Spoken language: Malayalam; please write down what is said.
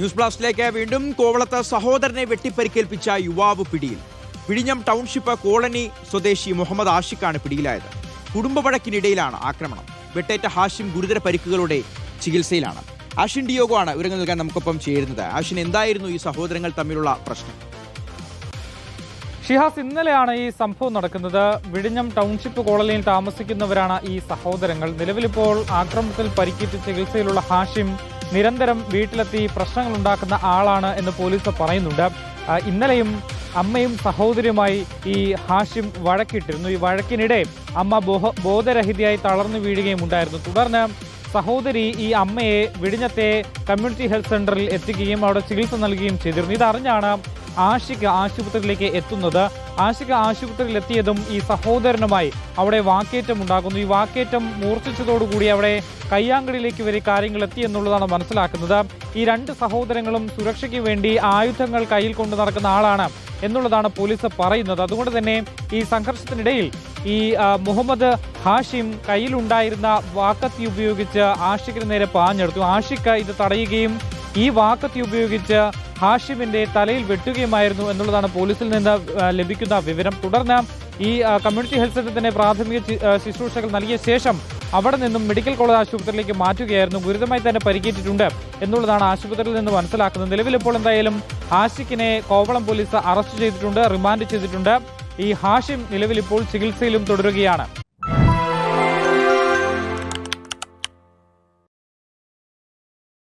ന്യൂസ് ബ്ലാസ്റ്റിലേക്ക് വീണ്ടും. കോവളത്ത് സഹോദരനെ വെട്ടിപ്പരിക്കേൽപ്പിച്ച യുവാവ് പിടിയിൽ. വിഴിഞ്ഞം ടൗൺഷിപ്പ് കോളനി സ്വദേശി മുഹമ്മദ് ആഷിഖാണ് പിടിയിലായത്. കുടുംബ വഴക്കിനിടയിലാണ് ആക്രമണം. വെട്ടേറ്റ ഹാഷിം ഗുരുതര പരിക്കുകളോടെ ചികിത്സയിലാണ്. ആഷിൻ ഡിയോഗോ ആണ് വിവരങ്ങൾ നൽകാൻ നമുക്കൊപ്പം ചേരുന്നത്. ആഷിൻ, എന്തായിരുന്നു ഈ സഹോദരങ്ങൾ തമ്മിലുള്ള പ്രശ്നം? ഷിഹാസ്, ഇന്നലെയാണ് ഈ സംഭവം നടക്കുന്നത്. വിഴിഞ്ഞം ടൗൺഷിപ്പ് കോളനിയിൽ താമസിക്കുന്നവരാണ് ഈ സഹോദരങ്ങൾ. നിലവിലിപ്പോൾ ആക്രമണത്തിൽ പരിക്കേറ്റ് ചികിത്സയിലുള്ള ഹാഷിം നിരന്തരം വീട്ടിലെത്തി പ്രശ്നങ്ങൾ ഉണ്ടാക്കുന്ന ആളാണ് എന്ന് പോലീസ് പറയുന്നുണ്ട്. ഇന്നലെയും അമ്മയും സഹോദരിയുമായി ഈ ഹാഷിം വഴക്കിട്ടിരുന്നു. ഈ വഴക്കിനിടെ അമ്മ ബോധരഹിതയായി തളർന്നു വീഴുകയും ഉണ്ടായിരുന്നു. തുടർന്ന് സഹോദരി ഈ അമ്മയെ വിഴിഞ്ഞത്തെ കമ്മ്യൂണിറ്റി ഹെൽത്ത് സെന്ററിൽ എത്തിക്കുകയും അവിടെ ചികിത്സ നൽകുകയും ചെയ്തിരുന്നു. ഇതറിഞ്ഞാണ് ആഷിഖ് ആശുപത്രിയിലേക്ക് എത്തുന്നത്. ആഷിഖ് ആശുപത്രിയിൽ എത്തിയതും ഈ സഹോദരനുമായി അവിടെ വാക്കേറ്റം ഉണ്ടാകുന്നു. ഈ വാക്കേറ്റം മൂർച്ഛിച്ചതോടുകൂടി അവിടെ കയ്യാങ്കളിയിലേക്ക് വരെ കാര്യങ്ങൾ എത്തി എന്നുള്ളതാണ് മനസ്സിലാക്കുന്നത്. ഈ രണ്ട് സഹോദരങ്ങളും സുരക്ഷയ്ക്ക് വേണ്ടി ആയുധങ്ങൾ കയ്യിൽ കൊണ്ടു നടക്കുന്ന ആളാണ് എന്നുള്ളതാണ് പോലീസ് പറയുന്നത്. അതുകൊണ്ട് തന്നെ ഈ സംഘർഷത്തിനിടയിൽ ഈ മുഹമ്മദ് ഹാഷിം കയ്യിലുണ്ടായിരുന്ന വാക്കത്തി ഉപയോഗിച്ച് ആഷിഖിന് നേരെ പാഞ്ഞെടുത്തു. ആഷിഖ് ഇത് തടയുകയും ഈ വാക്കത്തി ഉപയോഗിച്ച് ഹാഷിമിന്റെ തലയിൽ വെട്ടുകയുമായിരുന്നു എന്നുള്ളതാണ് പോലീസിൽ നിന്ന് ലഭിക്കുന്ന വിവരം. തുടർന്ന് ഈ കമ്മ്യൂണിറ്റി ഹെൽത്ത് സെന്ററിൽ തന്നെ പ്രാഥമിക ശുശ്രൂഷകൾ നൽകിയ ശേഷം അവിടെ നിന്നും മെഡിക്കൽ കോളേജ് ആശുപത്രിയിലേക്ക് മാറ്റുകയായിരുന്നു. ഗുരുതരമായി തന്നെ പരിക്കേറ്റിട്ടുണ്ട് എന്നുള്ളതാണ് ആശുപത്രിയിൽ നിന്ന് മനസ്സിലാക്കുന്നത്. നിലവിലിപ്പോൾ എന്തായാലും ആഷിഖിനെ കോവളം പോലീസ് അറസ്റ്റ് ചെയ്തിട്ടുണ്ട്, റിമാൻഡ് ചെയ്തിട്ടുണ്ട്. ഈ ഹാഷിം നിലവിലിപ്പോൾ ചികിത്സയിലും തുടരുകയാണ്.